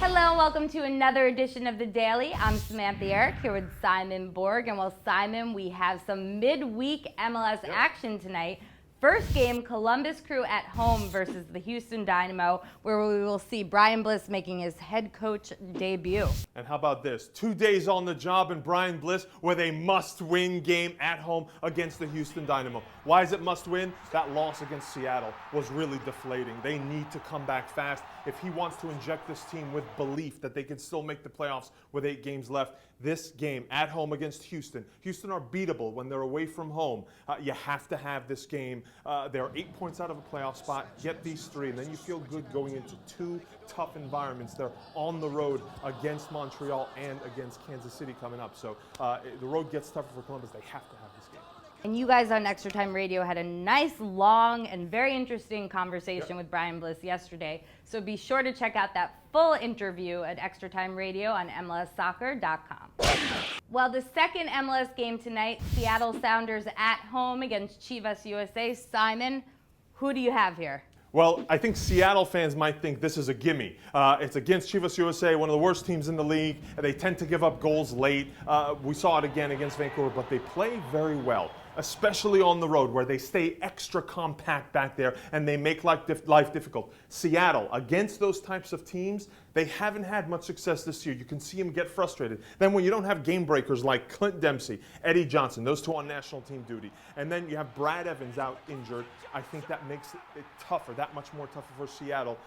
Hello and welcome to another edition of The Daily. I'm Samantha Yarock here with Simon Borg. And Simon, we have some midweek MLS action tonight. First game, Columbus Crew at home versus the Houston Dynamo, where we will see Brian Bliss making his head coach debut. And how about this? 2 days on the job in Brian Bliss with a must-win game at home against the Houston Dynamo. Why is it must-win? That loss against Seattle was really deflating. They need to come back fast. If he wants to inject this team with belief that they can still make the playoffs with 8 games left, this game at home against Houston. Houston are beatable when they're away from home. You have to have this game. They're 8 points out of a playoff spot. Get these 3, and then you feel good going into 2 tough environments. They're on the road against Montreal and against Kansas City coming up. So the road gets tougher for Columbus. They have to have this game. And you guys on Extra Time Radio had a nice, long, and very interesting conversation with Brian Bliss yesterday. So be sure to check out that full interview at Extra Time Radio on MLSsoccer.com. Well, the second MLS game tonight, Seattle Sounders at home against Chivas USA. Simon, who do you have here? Well, I think Seattle fans might think this is a gimme. It's against Chivas USA, one of the worst teams in the league. They tend to give up goals late. We saw it again against Vancouver, but they play very well, especially on the road where they stay extra compact back there and they make life difficult. Seattle, against those types of teams, they haven't had much success this year. You can see them get frustrated. Then when you don't have game breakers like Clint Dempsey, Eddie Johnson, those 2 on national team duty, and then you have Brad Evans out injured, I think that makes it tougher, that much more tougher for Seattle,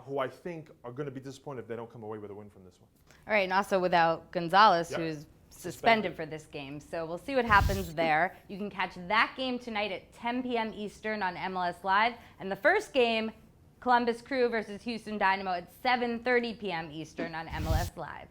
who I think are going to be disappointed if they don't come away with a win from this one. All right, and also without Gonzalez, who's suspended for this game. So we'll see what happens there. You can catch that game tonight at 10 p.m. Eastern on MLS Live. And the first game, Columbus Crew versus Houston Dynamo at 7:30 p.m. Eastern on MLS Live.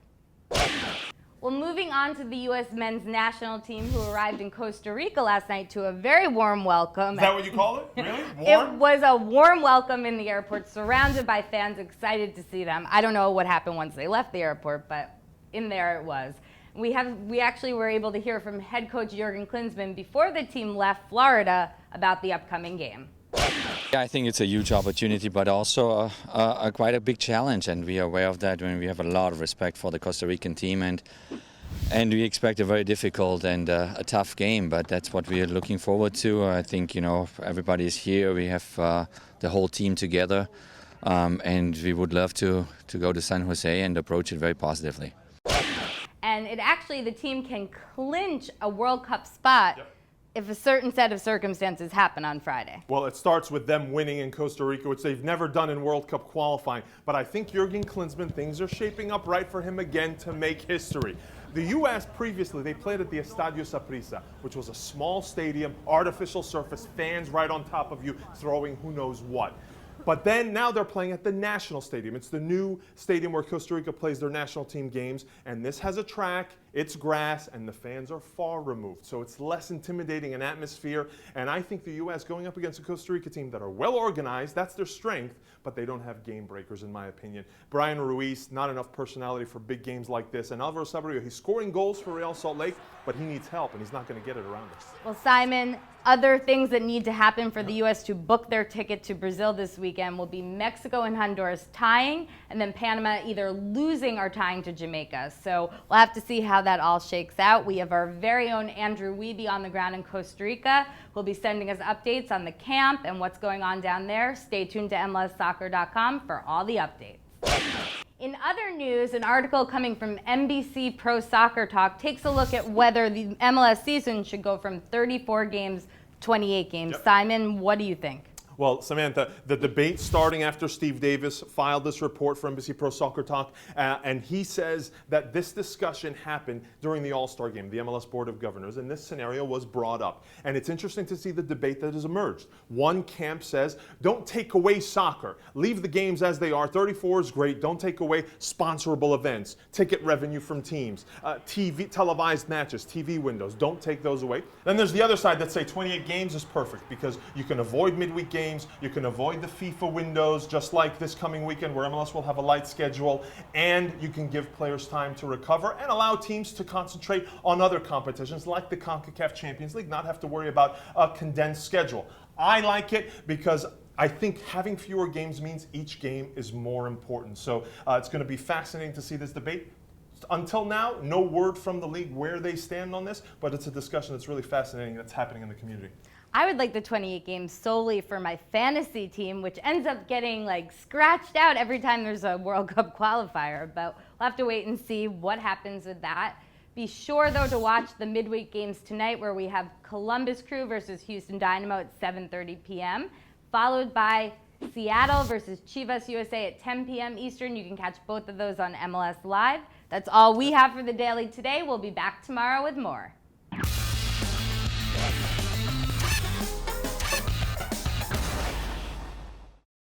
Well, moving on to the U.S. men's national team who arrived in Costa Rica last night to a very warm welcome. Is that what you call it? Really? Warm? It was a warm welcome in the airport, surrounded by fans excited to see them. I don't know what happened once they left the airport, but in there it was. We actually were able to hear from head coach Jurgen Klinsmann before the team left Florida about the upcoming game. Yeah, I think it's a huge opportunity, but also quite a big challenge, and we are aware of that when we have a lot of respect for the Costa Rican team, and we expect a very difficult and a tough game, but that's what we are looking forward to. I think, everybody is here. We have the whole team together, and we would love to go to San Jose and approach it very positively. And the team can clinch a World Cup spot if a certain set of circumstances happen on Friday. Well, it starts with them winning in Costa Rica, which they've never done in World Cup qualifying. But I think Jurgen Klinsmann, things are shaping up right for him again to make history. The U.S. previously, they played at the Estadio Saprissa, which was a small stadium, artificial surface, fans right on top of you throwing who knows what. But then now they're playing at the National Stadium. It's the new stadium where Costa Rica plays their national team games. And this has a track, it's grass, and the fans are far removed. So it's less intimidating an atmosphere. And I think the U.S. going up against a Costa Rica team that are well organized, that's their strength, but they don't have game breakers in my opinion. Brian Ruiz, not enough personality for big games like this. And Alvaro Saborio, he's scoring goals for Real Salt Lake, but he needs help, and he's not going to get it around us. Well, Simon, other things that need to happen for the U.S. to book their ticket to Brazil this weekend will be Mexico and Honduras tying, and then Panama either losing or tying to Jamaica. So we'll have to see how that all shakes out. We have our very own Andrew Wiebe on the ground in Costa Rica, who'll be sending us updates on the camp and what's going on down there. Stay tuned to MLSsoccer.com for all the updates. In other news, an article coming from NBC Pro Soccer Talk takes a look at whether the MLS season should go from 34 games to 28 games. Simon, what do you think? Well, Samantha, the debate starting after Steve Davis filed this report for NBC Pro Soccer Talk, and he says that this discussion happened during the All-Star Game, the MLS Board of Governors, and this scenario was brought up. And it's interesting to see the debate that has emerged. One camp says, don't take away soccer. Leave the games as they are. 34 is great. Don't take away sponsorable events, ticket revenue from teams, TV televised matches, TV windows. Don't take those away. Then there's the other side that say 28 games is perfect because you can avoid midweek games. You can avoid the FIFA windows, just like this coming weekend where MLS will have a light schedule, and you can give players time to recover and allow teams to concentrate on other competitions like the CONCACAF Champions League, not have to worry about a condensed schedule. I like it because I think having fewer games means each game is more important. So it's going to be fascinating to see this debate. Until now, no word from the league where they stand on this, but it's a discussion that's really fascinating that's happening in the community. I would like the 28 games solely for my fantasy team, which ends up getting like scratched out every time there's a World Cup qualifier. But we'll have to wait and see what happens with that. Be sure, though, to watch the midweek games tonight, where we have Columbus Crew versus Houston Dynamo at 7:30 p.m., followed by Seattle versus Chivas USA at 10 p.m. Eastern. You can catch both of those on MLS Live. That's all we have for the Daily today. We'll be back tomorrow with more.